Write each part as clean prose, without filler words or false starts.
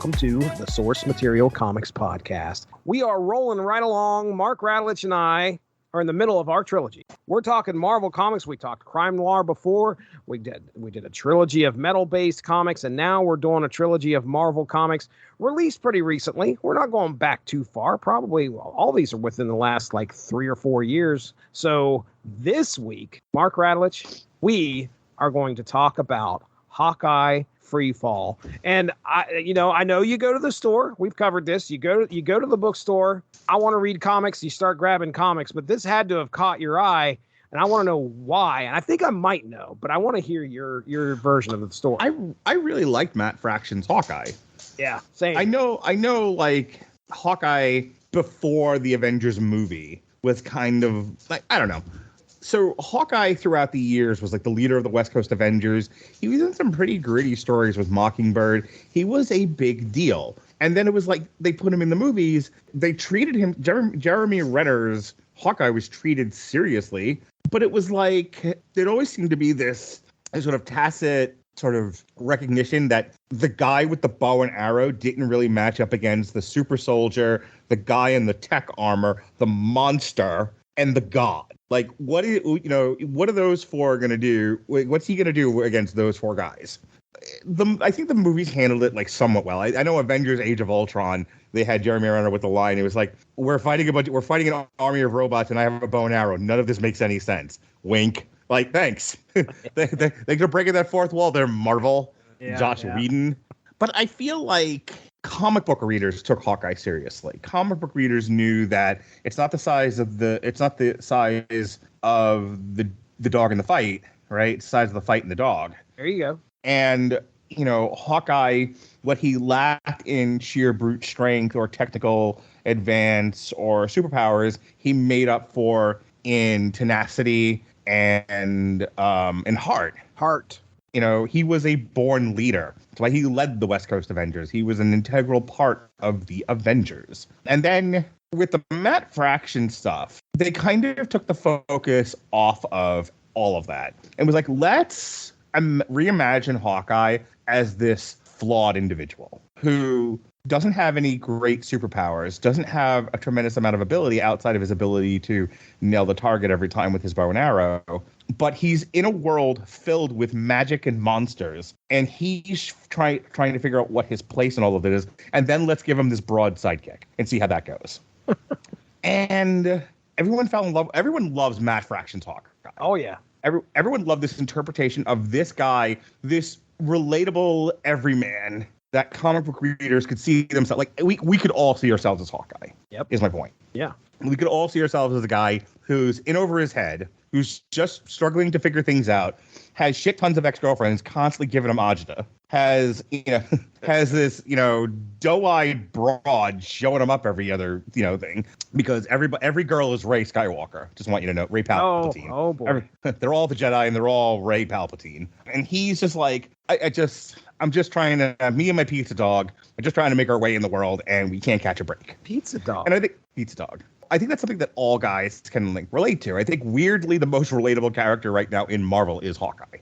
welcome to the Source Material Comics Podcast. We are rolling right along. Mark Radulich and I are in the middle of our trilogy. We're talking Marvel Comics. We talked crime noir before. We did a trilogy of metal-based comics, and now we're doing a trilogy of Marvel Comics released pretty recently. We're not going back too far. Probably all these are within the last 3 or 4 years. So this week, Mark Radulich, we are going to talk about Hawkeye Freefall. And I know you go to the store. We've covered this. You go to the bookstore. I want to read comics. You start grabbing comics, but this had to have caught your eye, and I want to know why. And I think I might know, but I want to hear your version of the story. I really liked Matt Fraction's Hawkeye. Yeah, same. I know. Hawkeye before the Avengers movie was kind of I don't know. So Hawkeye throughout the years was the leader of the West Coast Avengers. He was in some pretty gritty stories with Mockingbird. He was a big deal. And then it was they put him in the movies. They treated him, Jeremy Renner's Hawkeye was treated seriously, but it was there always seemed to be this sort of tacit sort of recognition that the guy with the bow and arrow didn't really match up against the super soldier, the guy in the tech armor, the monster, and the god. What are those four going to do? What's he going to do against those four guys? I think the movies handled it somewhat well. I know Avengers: Age of Ultron, they had Jeremy Renner with the line. It was we're fighting an army of robots, and I have a bow and arrow. None of this makes any sense. Wink. Thanks. They're breaking that fourth wall there, Marvel. Yeah, Josh Whedon. But I feel like comic book readers took Hawkeye seriously. Comic book readers knew that it's not the size of the dog in the fight, right? It's the size of the fight in the dog. There you go. And, Hawkeye, what he lacked in sheer brute strength or technical advance or superpowers, he made up for in tenacity and heart. Heart. He was a born leader. That's why he led the West Coast Avengers. He was an integral part of the Avengers. And then with the Matt Fraction stuff, they kind of took the focus off of all of that. It was let's reimagine Hawkeye as this flawed individual who doesn't have any great superpowers, doesn't have a tremendous amount of ability outside of his ability to nail the target every time with his bow and arrow. But he's in a world filled with magic and monsters, and he's trying to figure out what his place in all of it is. And then let's give him this broad sidekick and see how that goes. And everyone fell in love. Everyone loves Matt Fraction's Hawkeye. Oh, yeah. Everyone loved this interpretation of this guy, this relatable everyman that comic book readers could see themselves. We could all see ourselves as Hawkeye. Yep. Is my point. Yeah. We could all see ourselves as a guy who's in over his head, who's just struggling to figure things out, has shit tons of ex-girlfriends constantly giving him agita, has this, doe-eyed broad showing him up every other, thing, because every girl is Rey Skywalker. Just want you to know, Rey Palpatine. Oh boy. They're all the Jedi and they're all Rey Palpatine. And he's just I'm just trying to, me and my pizza dog, are just trying to make our way in the world, and we can't catch a break. Pizza dog. And I think pizza dog. I think that's something that all guys can relate to. I think weirdly the most relatable character right now in Marvel is Hawkeye.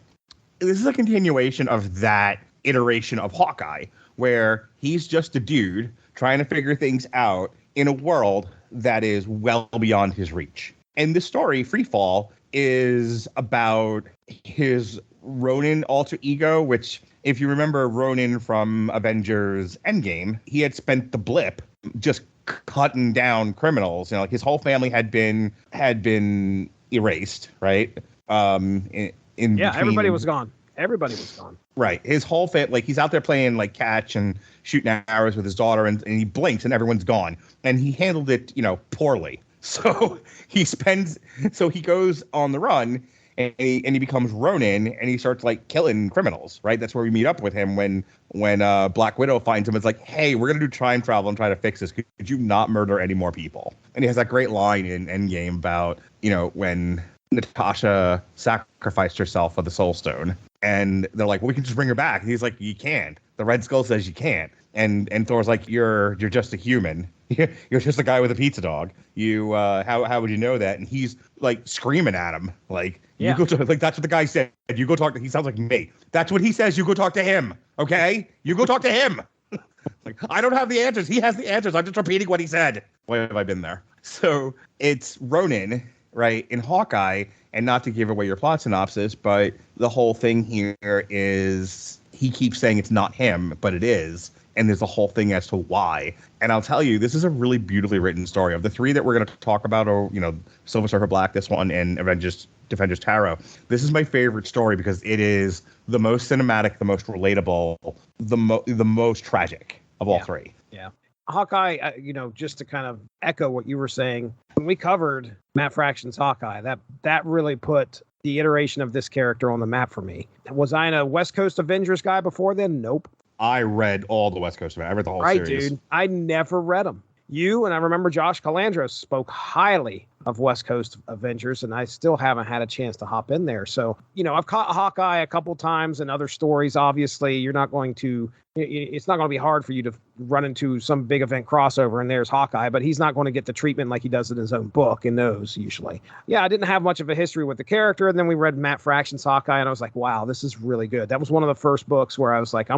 This is a continuation of that iteration of Hawkeye, where he's just a dude trying to figure things out in a world that is well beyond his reach. And this story, Freefall, is about his Ronin alter ego, which, if you remember Ronin from Avengers Endgame, he had spent the blip just cutting down criminals. His whole family had been erased, right? Everybody was gone. Right. His whole family, he's out there playing catch and shooting arrows with his daughter, and he blinks and everyone's gone. And he handled it, poorly. So he goes on the run and he becomes Ronin, and he starts killing criminals, right? That's where we meet up with him when Black Widow finds him. It's hey, we're going to do time travel and try to fix this. Could you not murder any more people? And he has that great line in Endgame about, when Natasha sacrificed herself for the Soul Stone. And they're well, we can just bring her back. And he's you can't. The Red Skull says you can't. And Thor's you're just a human. You're just a guy with a pizza dog. You how would you know that? And he's screaming at him you go to that's what the guy said. You go talk to. He sounds like me. That's what he says. You go talk to him. Okay, you go talk to him. Like, I don't have the answers. He has the answers. I'm just repeating what he said. Why have I been there? So it's Ronin, right, in Hawkeye, and not to give away your plot synopsis, but the whole thing here is he keeps saying it's not him, but it is. And there's a whole thing as to why. And I'll tell you, this is a really beautifully written story. Of the three that we're going to talk about, or, Silver Surfer Black, this one, and Defenders Tarot, this is my favorite story because it is the most cinematic, the most relatable, the most tragic of all three. Yeah. Hawkeye, just to kind of echo what you were saying, when we covered Matt Fraction's Hawkeye, that really put the iteration of this character on the map for me. Was I a West Coast Avengers guy before then? Nope. I read all the West Coast. I read the whole series. Right, dude. I never read them. You and I remember Josh Calandros spoke highly of West Coast Avengers, and I still haven't had a chance to hop in there. So, I've caught Hawkeye a couple times in other stories. Obviously, it's not going to be hard for you to run into some big event crossover, and there's Hawkeye, but he's not going to get the treatment like he does in his own book in those usually. Yeah, I didn't have much of a history with the character, and then we read Matt Fraction's Hawkeye, and I was like, wow, this is really good. That was one of the first books where I was like,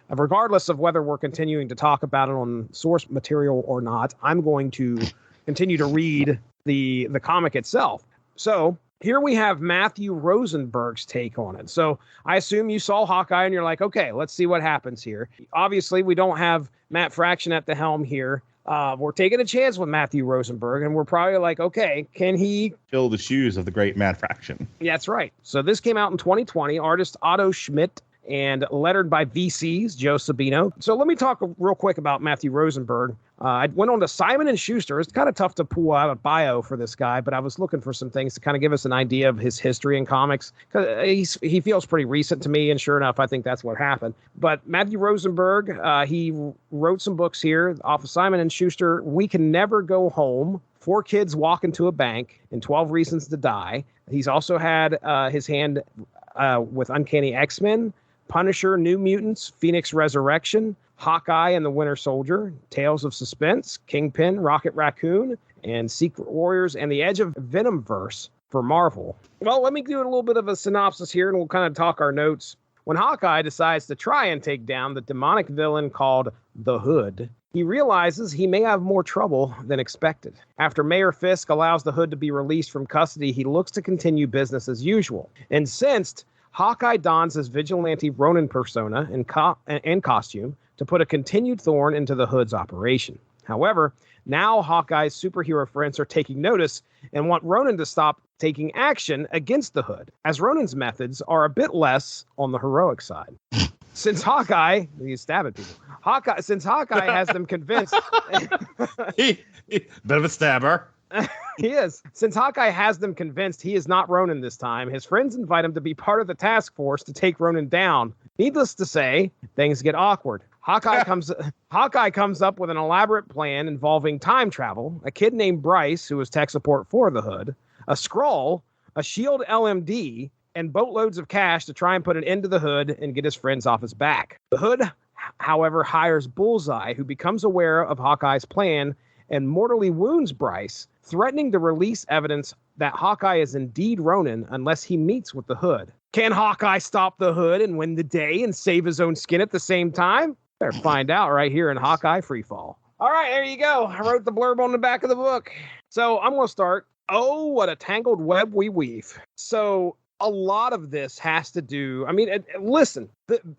regardless of whether we're continuing to talk about it on source material or not, I'm going to continue to read the comic itself. So here we have Matthew Rosenberg's take on it. So I assume you saw Hawkeye and you're like, okay, let's see what happens here. Obviously, we don't have Matt Fraction at the helm here. We're taking a chance with Matthew Rosenberg, and we're probably like, okay, can he fill the shoes of the great Matt Fraction? Yeah, that's right. So this came out in 2020. Artist Otto Schmidt and lettered by VC's Joe Sabino. So let me talk real quick about Matthew Rosenberg. I went on to Simon & Schuster. It's kind of tough to pull out a bio for this guy, but I was looking for some things to kind of give us an idea of his history in comics, because he feels pretty recent to me, and sure enough, I think that's what happened. But Matthew Rosenberg, he wrote some books here off of Simon & Schuster. We Can Never Go Home, 4 Kids Walk Into a Bank, and 12 Reasons to Die. He's also had his hand with Uncanny X-Men, Punisher, New Mutants, Phoenix Resurrection, Hawkeye and the Winter Soldier, Tales of Suspense, Kingpin, Rocket Raccoon, and Secret Warriors, and the Edge of Venomverse for Marvel. Well, let me do a little bit of a synopsis here, and we'll kind of talk our notes. When Hawkeye decides to try and take down the demonic villain called the Hood, he realizes he may have more trouble than expected. After Mayor Fisk allows the Hood to be released from custody, he looks to continue business as usual. Incensed, Hawkeye dons his vigilante Ronin persona and costume to put a continued thorn into the Hood's operation. However, now Hawkeye's superhero friends are taking notice and want Ronin to stop taking action against the Hood, as Ronin's methods are a bit less on the heroic side. Since Hawkeye, he's stabbing people. Since Hawkeye has them convinced, bit of a stabber. He is. Since Hawkeye has them convinced he is not Ronin this time, his friends invite him to be part of the task force to take Ronin down. Needless to say, things get awkward. Hawkeye comes up with an elaborate plan involving time travel, a kid named Bryce, who is tech support for the Hood, a Skrull, a SHIELD LMD, and boatloads of cash to try and put an end to the Hood and get his friends off his back. The Hood, however, hires Bullseye, who becomes aware of Hawkeye's plan and mortally wounds Bryce, threatening to release evidence that Hawkeye is indeed Ronin unless he meets with the Hood. Can Hawkeye stop the Hood and win the day and save his own skin at the same time? Better find out right here in Hawkeye Freefall. All right, there you go. I wrote the blurb on the back of the book. So I'm going to start. Oh, what a tangled web we weave. So a lot of this has to do, listen,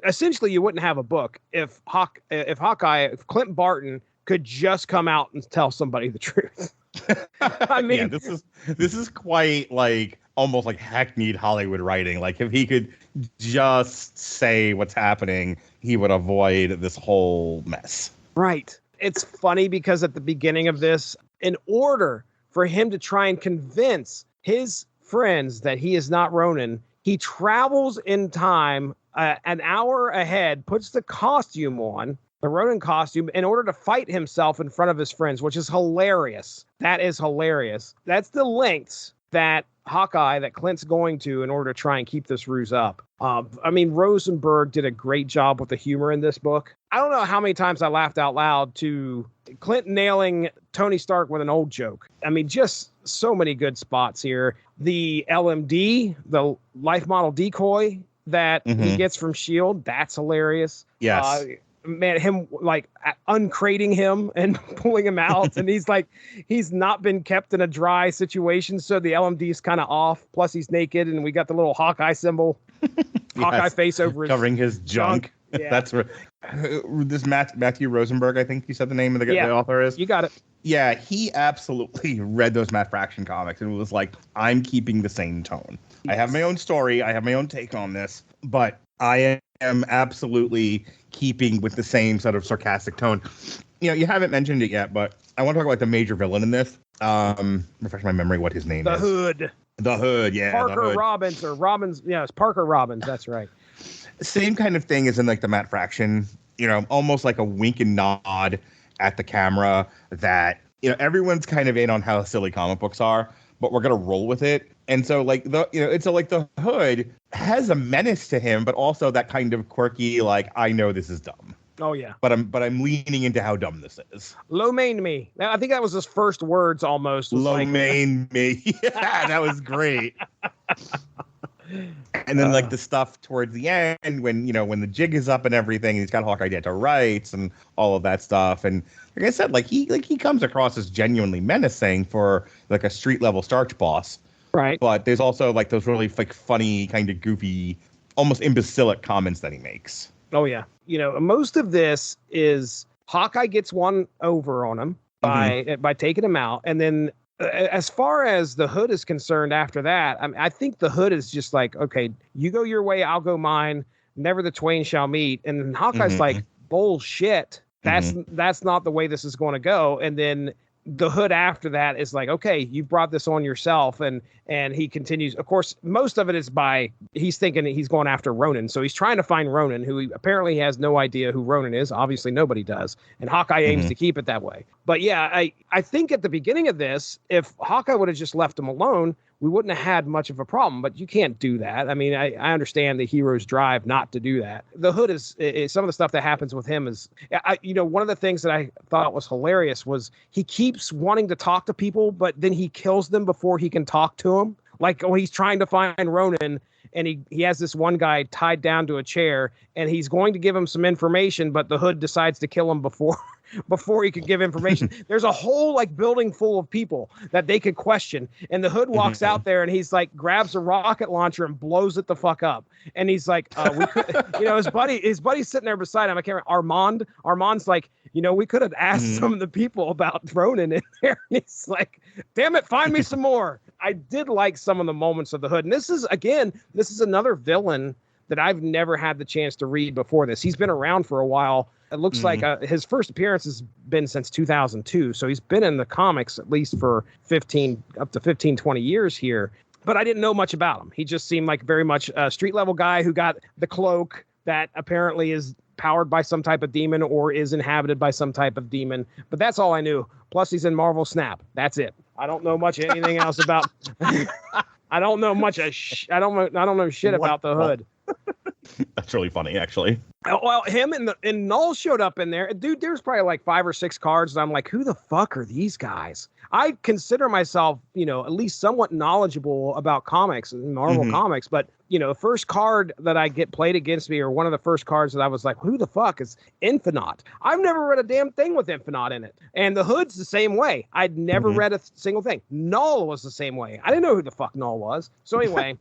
essentially you wouldn't have a book if Clint Barton could just come out and tell somebody the truth. Yeah, this is quite like almost like hackneyed Hollywood writing. Like if he could just say what's happening, he would avoid this whole mess. Right. It's funny because at the beginning of this, in order for him to try and convince his friends that he is not Ronin, he travels in time an hour ahead, puts the costume on, the Ronin costume, in order to fight himself in front of his friends, which is hilarious. That is hilarious. That's the lengths that Clint's going to in order to try and keep this ruse up. Rosenberg did a great job with the humor in this book. I don't know how many times I laughed out loud to Clint nailing Tony Stark with an old joke. Just so many good spots here. The LMD, the life model decoy that he gets from SHIELD, that's hilarious. Yes. man, him like uncrating him and pulling him out. And he's not been kept in a dry situation. So the LMD's kind of off. Plus he's naked and we got the little Hawkeye symbol, Hawkeye face over his covering his junk. Yeah. That's where this Matthew Rosenberg, I think you said the name of the author is. You got it. Yeah, he absolutely read those Matt Fraction comics and was like, I'm keeping the same tone. Yes. I have my own story. I have my own take on this, but I am absolutely keeping with the same sort of sarcastic tone. You know, you haven't mentioned it yet, but I want to talk about the major villain in this. Refresh my memory what his name is. The Hood, yeah. Parker Robbins or Robbins. Yeah, it's Parker Robbins. That's right. Same kind of thing as in like the Matt Fraction, you know, almost like a wink and nod at the camera that, you know, everyone's kind of in on how silly comic books are, but we're going to roll with it. And so like the Hood has a menace to him, but also that kind of quirky, like, I know this is dumb. Oh yeah. But I'm leaning into how dumb this is. Lo mein me. I think that was his first words almost. Lo mein me. Yeah, that was great. And then like the stuff towards the end when the jig is up and everything, and he's got Hawkeye dead to rights and all of that stuff. And like I said, he comes across as genuinely menacing for like a street level starch boss. Right. But there's also like those really like funny, kind of goofy, almost imbecilic comments that he makes. Oh yeah. You know, most of this is Hawkeye gets one over on him by taking him out, and then as far as the Hood is concerned after that, I think the Hood is just like, okay, you go your way, I'll go mine. Never the twain shall meet. And then Hawkeye's like, bullshit. That's not the way this is going to go. And then the Hood after that is like, okay, you brought this on yourself. And he continues. Of course, most of it is he's thinking he's going after Ronin. So he's trying to find Ronin, who apparently has no idea who Ronin is. Obviously, nobody does. And Hawkeye aims to keep it that way. But yeah, I think at the beginning of this, if Hawkeye would have just left him alone, we wouldn't have had much of a problem. But you can't do that. I mean, I understand the hero's drive not to do that. The Hood is some of the stuff that happens with him is, one of the things that I thought was hilarious was he keeps wanting to talk to people, but then he kills them before he can talk to them. Like when he's trying to find Ronin, and he has this one guy tied down to a chair, and he's going to give him some information, but the Hood decides to kill him before he could give information. There's a whole like building full of people that they could question, and the Hood walks out there and he's like grabs a rocket launcher and blows it the fuck up. And he's like, we could, his buddy's sitting there beside him. I can't remember, Armand's like, we could have asked some of the people about Ronin in there. And he's like, damn it, find me some more. I did like some of the moments of the Hood. And this is another villain that I've never had the chance to read before this. He's been around for a while. It looks like his first appearance has been since 2002. So he's been in the comics at least for 15, 20 years here. But I didn't know much about him. He just seemed like very much a street level guy who got the cloak that apparently is powered by some type of demon or is inhabited by some type of demon. But that's all I knew. Plus he's in Marvel Snap. That's it. I don't know much anything else about. I don't know much. I don't know shit about the Hood. That's really funny, actually. Well, him and Null showed up in there. Dude, there's probably like 5 or 6 cards, and I'm like, who the fuck are these guys? I consider myself, at least somewhat knowledgeable about comics and Marvel comics, but the first card that I get played against me, or one of the first cards that I was like, who the fuck is Infinite? I've never read a damn thing with Infinite in it. And the Hood's the same way. I'd never read a single thing. Null was the same way. I didn't know who the fuck Null was. So anyway,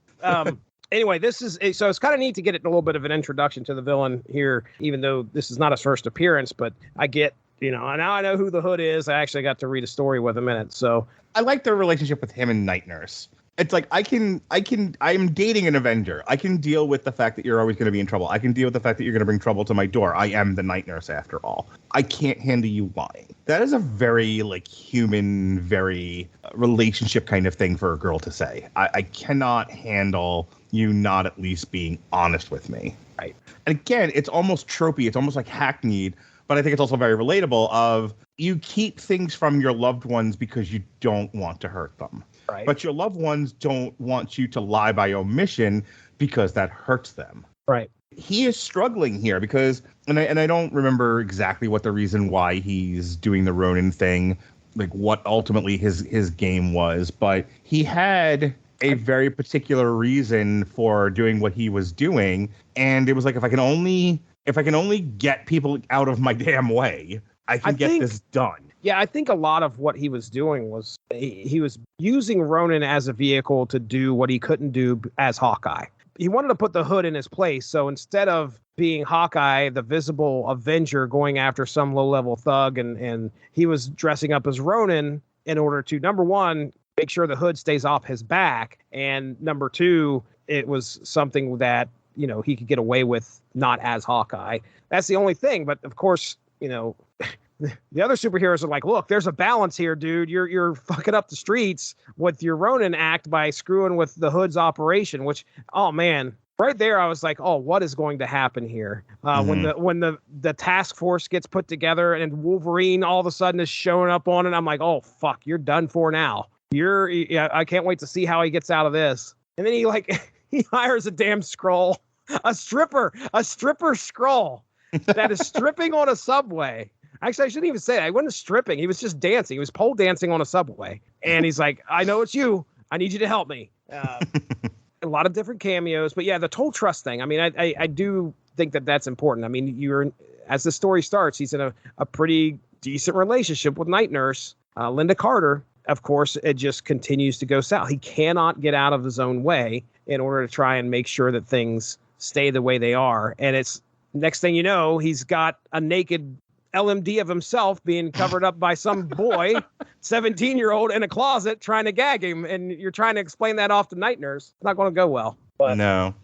Anyway, so it's kind of neat to get a little bit of an introduction to the villain here, even though this is not his first appearance, but I get, now I know who the Hood is. I actually got to read a story with him in it. So I like the relationship with him and Night Nurse. It's like, I'm dating an Avenger. I can deal with the fact that you're always going to be in trouble. I can deal with the fact that you're going to bring trouble to my door. I am the Night Nurse after all. I can't handle you lying. That is a very human, very relationship kind of thing for a girl to say. I cannot handle you not at least being honest with me. Right. And again, it's almost tropey. It's almost like hackneyed, but I think it's also very relatable of you keep things from your loved ones because you don't want to hurt them. Right. But your loved ones don't want you to lie by omission because that hurts them. Right. He is struggling here because, and I don't remember exactly what the reason why he's doing the Ronin thing, like what ultimately his game was, but he had a very particular reason for doing what he was doing. And it was like, if I can only if I can only get people out of my damn way, I can get this done. Yeah, I think a lot of what he was doing was he was using Ronin as a vehicle to do what he couldn't do as Hawkeye. He wanted to put the Hood in his place. So instead of being Hawkeye, the visible Avenger going after some low-level thug, and he was dressing up as Ronin in order to, number one, make sure the Hood stays off his back, and number two, it was something that, you know, he could get away with not as Hawkeye. That's the only thing. But of course, you know, the other superheroes are like, look, there's a balance here, dude. You're fucking up the streets with your Ronin act by screwing with the Hood's operation, which, oh man, right there, I was like, oh, what is going to happen here? When the task force gets put together and Wolverine all of a sudden is showing up on it, I'm like, oh fuck, you're done for now. I can't wait to see how he gets out of this. And then he hires a damn Skrull, a stripper Skrull that is stripping on a subway. Actually, I shouldn't even say that. He wasn't stripping. He was just dancing. He was pole dancing on a subway. And he's like, I know it's you. I need you to help me. A lot of different cameos. But yeah, the total trust thing. I mean, I do think that that's important. I mean, as the story starts, he's in a pretty decent relationship with Night Nurse, Linda Carter. Of course, it just continues to go south. He cannot get out of his own way in order to try and make sure that things stay the way they are. And it's next thing you know, he's got a naked LMD of himself being covered up by some boy, 17-year-old in a closet trying to gag him. And you're trying to explain that off to Night Nurse. It's not going to go well. But no.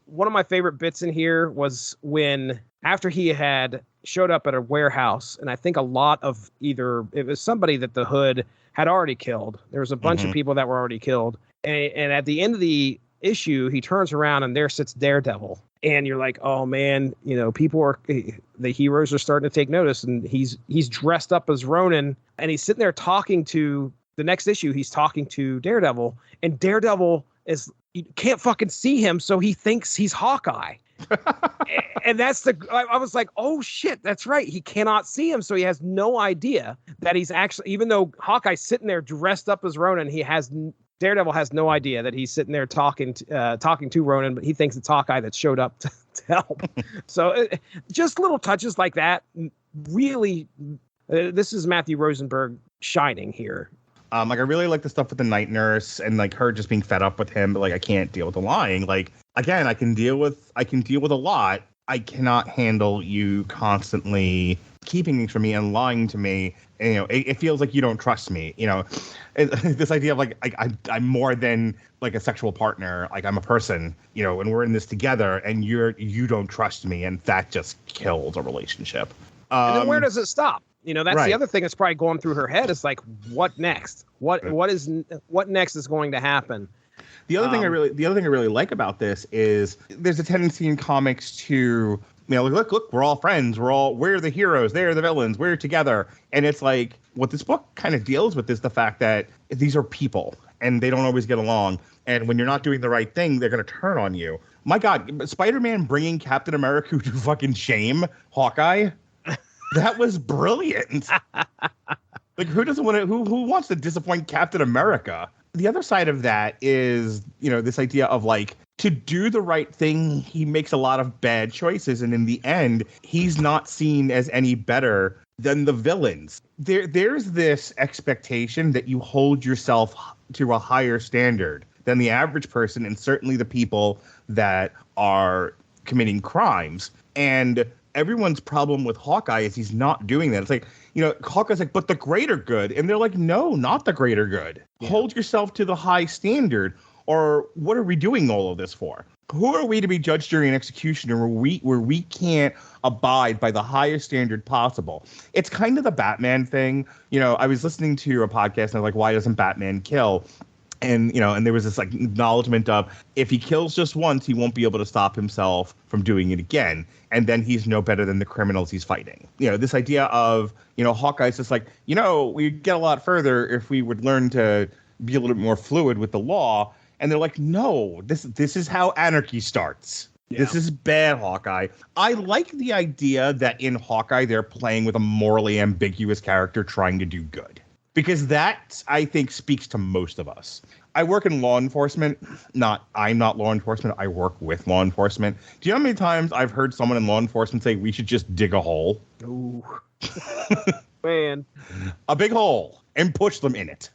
One of my favorite bits in here was when, after he had showed up at a warehouse, and I think a lot of it was somebody that the Hood had already killed. There was a bunch of people that were already killed. And at the end of the issue, he turns around and there sits Daredevil. And you're like, oh man, you know, the heroes are starting to take notice, and he's dressed up as Ronin, and he's sitting there talking to the next issue. He's talking to Daredevil, and Daredevil you can't fucking see him, so he thinks he's Hawkeye. And I was like, oh shit, that's right. He cannot see him, so he has no idea that he's actually, even though Hawkeye's sitting there dressed up as Ronin, Daredevil has no idea that he's sitting there talking to Ronin, but he thinks it's Hawkeye that showed up to help. So just little touches like that. Really, this is Matthew Rosenberg shining here. I really like the stuff with the Night Nurse and like her just being fed up with him, but like I can't deal with the lying. Like again, I can deal with a lot. I cannot handle you constantly keeping things from me and lying to me. And, you know, it feels like you don't trust me. You know, this idea of like I'm more than like a sexual partner. Like I'm a person. You know, and we're in this together, and you don't trust me, and that just kills a relationship. And then where does it stop? You know, that's right. The other thing that's probably going through her head is like, what next? What next is going to happen? The other thing I really like about this is there's a tendency in comics to, you know, look, we're all friends. We're the heroes. They're the villains. We're together. And it's like what this book kind of deals with is the fact that these are people and they don't always get along. And when you're not doing the right thing, they're going to turn on you. My God, Spider-Man bringing Captain America to fucking shame Hawkeye. That was brilliant. Like, who wants to disappoint Captain America? The other side of that is, you know, this idea of like, to do the right thing, he makes a lot of bad choices. And in the end, he's not seen as any better than the villains. There's this expectation that you hold yourself to a higher standard than the average person, and certainly the people that are committing crimes. And everyone's problem with Hawkeye is he's not doing that. It's like, you know, Hawkeye's like, but the greater good. And they're like, no, not the greater good. Yeah. Hold yourself to the high standard. Or what are we doing all of this for? Who are we to be judge, jury, and executioner where we can't abide by the highest standard possible? It's kind of the Batman thing. You know, I was listening to a podcast and I was like, why doesn't Batman kill? And, you know, and there was this like acknowledgement of if he kills just once, he won't be able to stop himself from doing it again. And then he's no better than the criminals he's fighting. You know, this idea of, you know, Hawkeye's just like, you know, we'd get a lot further if we would learn to be a little bit more fluid with the law. And they're like, no, this is how anarchy starts. Yeah. This is bad, Hawkeye. I like the idea that in Hawkeye, they're playing with a morally ambiguous character trying to do good. Because that, I think, speaks to most of us. I work in law enforcement. I'm not law enforcement. I work with law enforcement. Do you know how many times I've heard someone in law enforcement say we should just dig a hole? Ooh. Man. A big hole and push them in it.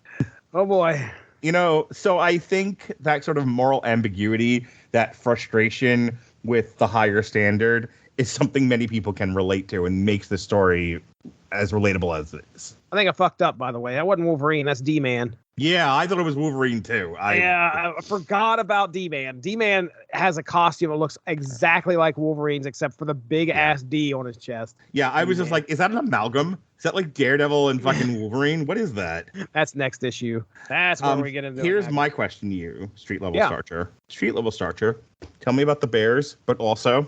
Oh, boy. You know, so I think that sort of moral ambiguity, that frustration with the higher standard is something many people can relate to and makes the story as relatable as it is. I think I fucked up, by the way. That wasn't Wolverine. That's D-Man. Yeah, I thought it was Wolverine, too. I forgot about D-Man. D-Man has a costume that looks exactly like Wolverine's, except for the big-ass D on his chest. Yeah, I was just like, is that an amalgam? Is that like Daredevil and fucking Wolverine? What is that? That's next issue. That's where we get into it. Here's my question to you, Street-Level Starcher. Street-Level Starcher, tell me about the Bears, but also,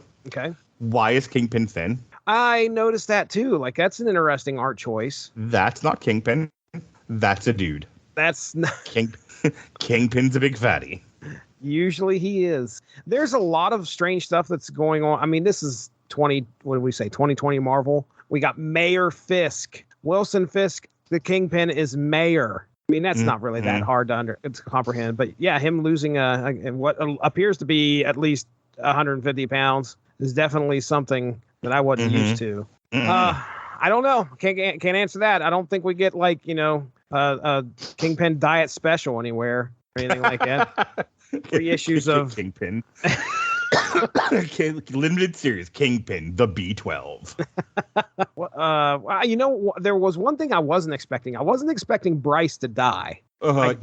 why is Kingpin thin? I noticed that, too. Like, that's an interesting art choice. That's not Kingpin. That's a dude. That's not... Kingpin's a big fatty. Usually he is. There's a lot of strange stuff that's going on. I mean, this is 2020 Marvel. We got Mayor Fisk. Wilson Fisk, the Kingpin, is mayor. I mean, that's not really that hard to comprehend. But yeah, him losing what appears to be at least 150 pounds is definitely something that I wasn't used to. I don't know. Can't answer that. I don't think we get like, a Kingpin diet special anywhere or anything like that. 3 issues of Kingpin. Limited series Kingpin, the B12. There was one thing I wasn't expecting. I wasn't expecting Bryce to die. I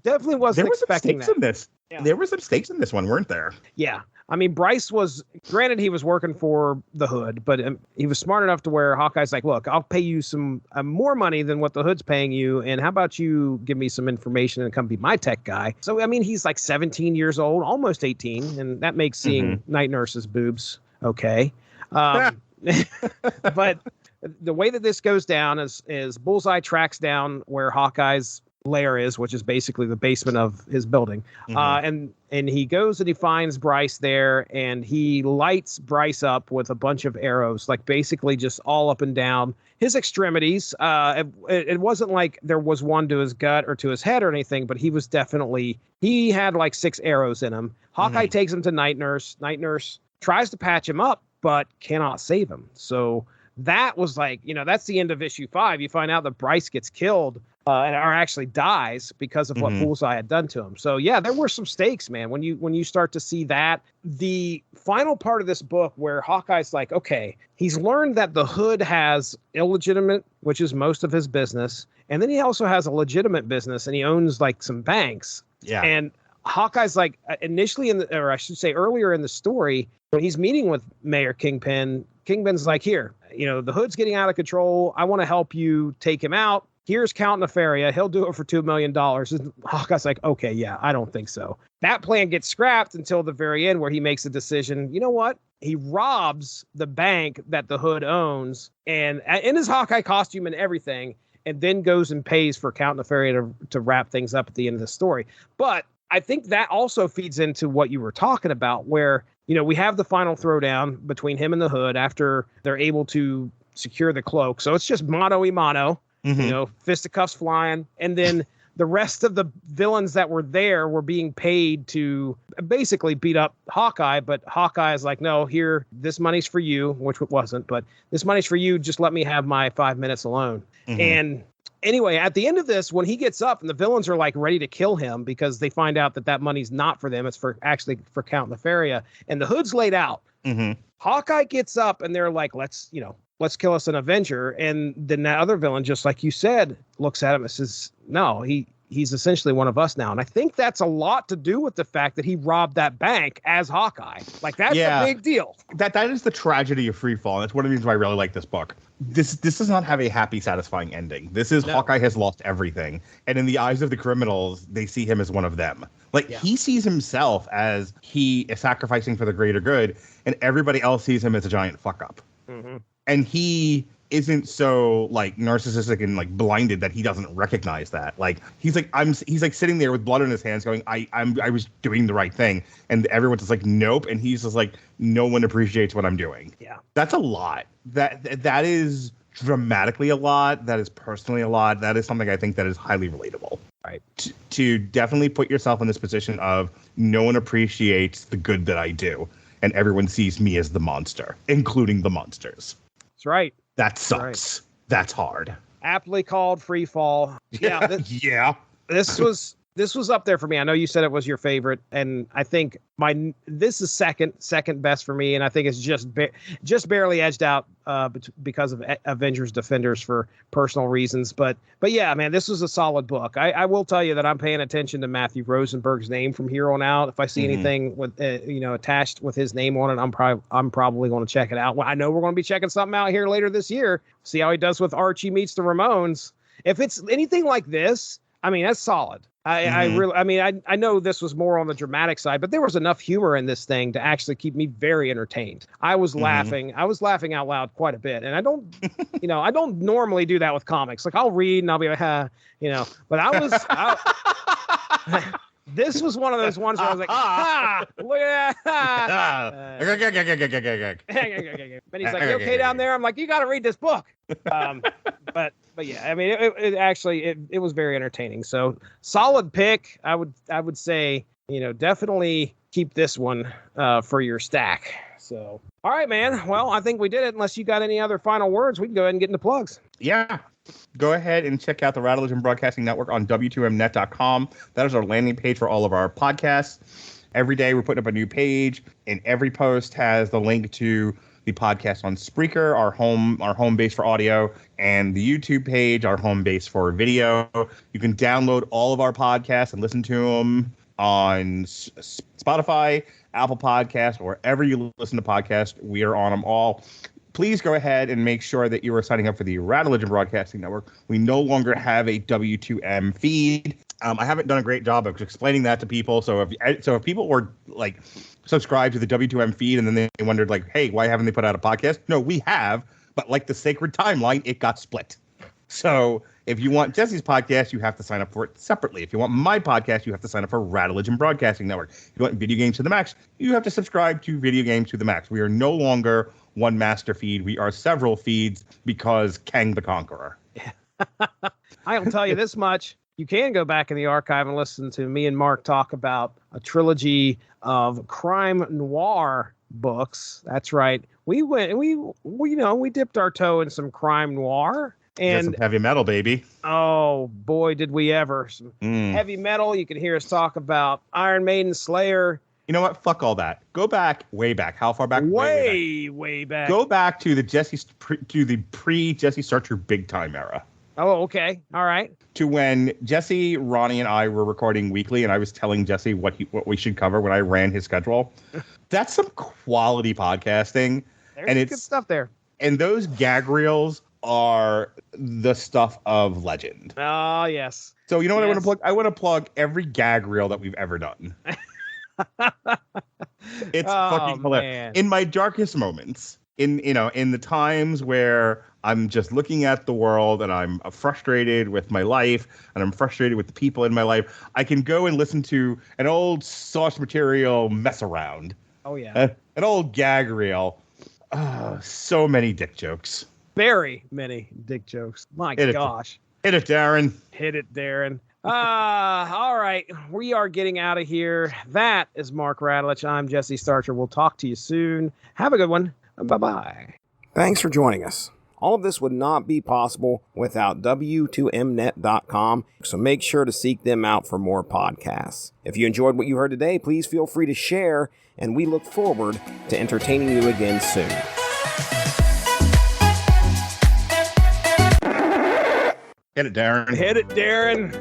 definitely wasn't expecting that. In this. Yeah. There were some stakes in this one, weren't there? Yeah. I mean, Bryce was, granted, he was working for the Hood, but he was smart enough to where Hawkeye's like, look, I'll pay you some more money than what the Hood's paying you. And how about you give me some information and come be my tech guy? So, I mean, he's like 17 years old, almost 18. And that makes seeing Night Nurse's boobs okay. But the way that this goes down is Bullseye tracks down where Hawkeye's lair is, which is basically the basement of his building. And he goes and he finds Bryce there, and he lights Bryce up with a bunch of arrows, like basically just all up and down his extremities. It wasn't like there was one to his gut or to his head or anything, but he had like 6 arrows in him. Hawkeye takes him to Night Nurse. Night Nurse tries to patch him up, but cannot save him. So that was like, that's the end of issue 5. You find out that Bryce gets killed or actually dies because of what Bullseye had done to him. So yeah, there were some stakes, man. When you start to see that, the final part of this book where Hawkeye's like, okay, he's learned that the Hood has illegitimate, which is most of his business, and then he also has a legitimate business, and he owns like some banks. Yeah. And Hawkeye's like, initially earlier in the story, when he's meeting with Mayor Kingpin, Kingpin's like, here, the Hood's getting out of control. I want to help you take him out. Here's Count Nefaria. He'll do it for $2 million. And Hawkeye's like, okay, yeah, I don't think so. That plan gets scrapped until the very end where he makes a decision. You know what? He robs the bank that the Hood owns and in his Hawkeye costume and everything, and then goes and pays for Count Nefaria to wrap things up at the end of the story. But I think that also feeds into what you were talking about, where, we have the final throwdown between him and the Hood after they're able to secure the cloak. So it's just mano-a-mano. Fisticuffs flying. And then the rest of the villains that were there were being paid to basically beat up Hawkeye. But Hawkeye is like, no, here, this money's for you, which it wasn't. But this money's for you. Just let me have my 5 minutes alone. And anyway, at the end of this, when he gets up and the villains are like ready to kill him because they find out that money's not for them. It's for Count Nefaria. And the Hood's laid out. Hawkeye gets up and they're like, let's kill us an Avenger. And then that other villain, just like you said, looks at him and says, no, he's essentially one of us now. And I think that's a lot to do with the fact that he robbed that bank as Hawkeye. Like, that's a big deal. That is the tragedy of Freefall. That's one of the reasons why I really like this book. This does not have a happy, satisfying ending. This is Hawkeye has lost everything. And in the eyes of the criminals, they see him as one of them. He sees himself as he is sacrificing for the greater good, and everybody else sees him as a giant fuck up. And he isn't so narcissistic and blinded that he doesn't recognize that. He's sitting there with blood on his hands going, I was doing the right thing. And everyone's just like, nope. And he's just like, no one appreciates what I'm doing. Yeah. That's a lot. That is dramatically a lot. That is personally a lot. That is something I think that is highly relatable. Right. To definitely put yourself in this position of no one appreciates the good that I do, and everyone sees me as the monster, including the monsters. That's right. That sucks. Right. That's hard. Aptly called Freefall. Yeah. Yeah. This was up there for me. I know you said it was your favorite, and I think this is second best for me, and I think it's just barely edged out because of Avengers Defenders for personal reasons. But yeah, man, this was a solid book. I will tell you that I'm paying attention to Matthew Rosenberg's name from here on out. If I see anything with attached with his name on it, I'm probably going to check it out. Well, I know we're going to be checking something out here later this year. See how he does with Archie meets the Ramones. If it's anything like this, I mean, that's solid. I know this was more on the dramatic side, but there was enough humor in this thing to actually keep me very entertained. I was laughing. I was laughing out loud quite a bit. And I don't, I don't normally do that with comics. Like I'll read and I'll be like, but this was one of those ones where I was like, look at that. But he's like, you okay down there? I'm like, you got to read this book. But yeah, I mean, it was very entertaining. So solid pick. I would say, definitely keep this one for your stack. So, all right, man. Well, I think we did it. Unless you got any other final words, we can go ahead and get into plugs. Yeah. Go ahead and check out the Rattlegion Broadcasting Network on W2Mnet.com. That is our landing page for all of our podcasts. Every day we're putting up a new page, and every post has the link to the podcast on Spreaker, our home base for audio, and the YouTube page, our home base for video. You can download all of our podcasts and listen to them on Spotify, Apple Podcasts, or wherever you listen to podcasts. We are on them all. Please go ahead and make sure that you are signing up for the Rattlegion Broadcasting Network. We no longer have a W2M feed. I haven't done a great job of explaining that to people. So if people were like subscribed to the W2M feed and then they wondered like, hey, why haven't they put out a podcast? No, we have. But like the sacred timeline, it got split. So if you want Jesse's podcast, you have to sign up for it separately. If you want my podcast, you have to sign up for Rattlegion Broadcasting Network. If you want Video Games to the Max, you have to subscribe to Video Games to the Max. We are no longer one master feed. We are several feeds because Kang the Conqueror. I'll tell you this much. You can go back in the archive and listen to me and Mark talk about a trilogy of crime noir books. That's right. We dipped our toe in some crime noir. And some heavy metal, baby. Oh, boy, did we ever. Some heavy metal. You can hear us talk about Iron Maiden, Slayer. You know what? Fuck all that. Go back, way back. How far back? Way back. Go back to the pre-Jesse Starcher big time era. Oh, okay. All right. To when Jesse, Ronnie, and I were recording weekly, and I was telling Jesse what we should cover when I ran his schedule. That's some quality podcasting. There's good stuff there. And those gag reels are the stuff of legend. Oh, yes. So you know what I want to plug? I want to plug every gag reel that we've ever done. It's fucking hilarious. Man. In my darkest moments, in the times where I'm just looking at the world and I'm frustrated with my life and I'm frustrated with the people in my life, I can go and listen to an old source material mess around. Oh, yeah. An old gag reel. So many dick jokes. Very many dick jokes. My gosh. Hit it, Darren. Hit it, Darren. All right. We are getting out of here. That is Mark Radulich. I'm Jesse Starcher. We'll talk to you soon. Have a good one. Bye-bye. Thanks for joining us. All of this would not be possible without W2Mnet.com, so make sure to seek them out for more podcasts. If you enjoyed what you heard today, please feel free to share, and we look forward to entertaining you again soon. Hit it, Darren. Hit it, Darren.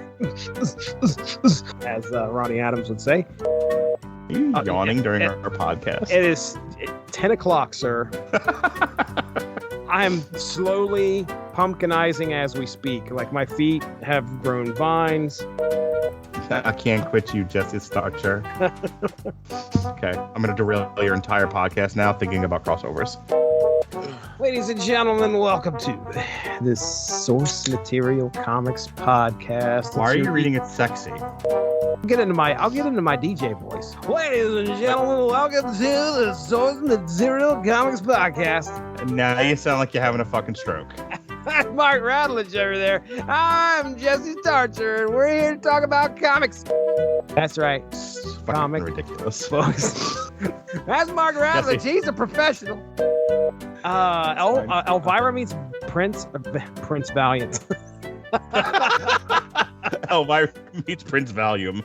As Ronnie Adams would say. Are you yawning during our podcast? It is 10 o'clock, sir. I'm slowly pumpkinizing as we speak. Like my feet have grown vines. I can't quit you, Jesse Starcher. Okay, I'm going to derail your entire podcast now thinking about crossovers. Ladies and gentlemen, welcome to this Source Material Comics podcast. Why are you reading it sexy? I'll get into my DJ voice. Ladies and gentlemen, welcome to the Source Material Comics podcast. And now you sound like you're having a fucking stroke. Mark Rattledge over there. I'm Jesse Starcher, and we're here to talk about comics. That's right. Fucking Comic ridiculous. Folks. That's Mark Rattledge. He's a professional. Elvira meets Prince Valiant. Elvira meets Prince Valium.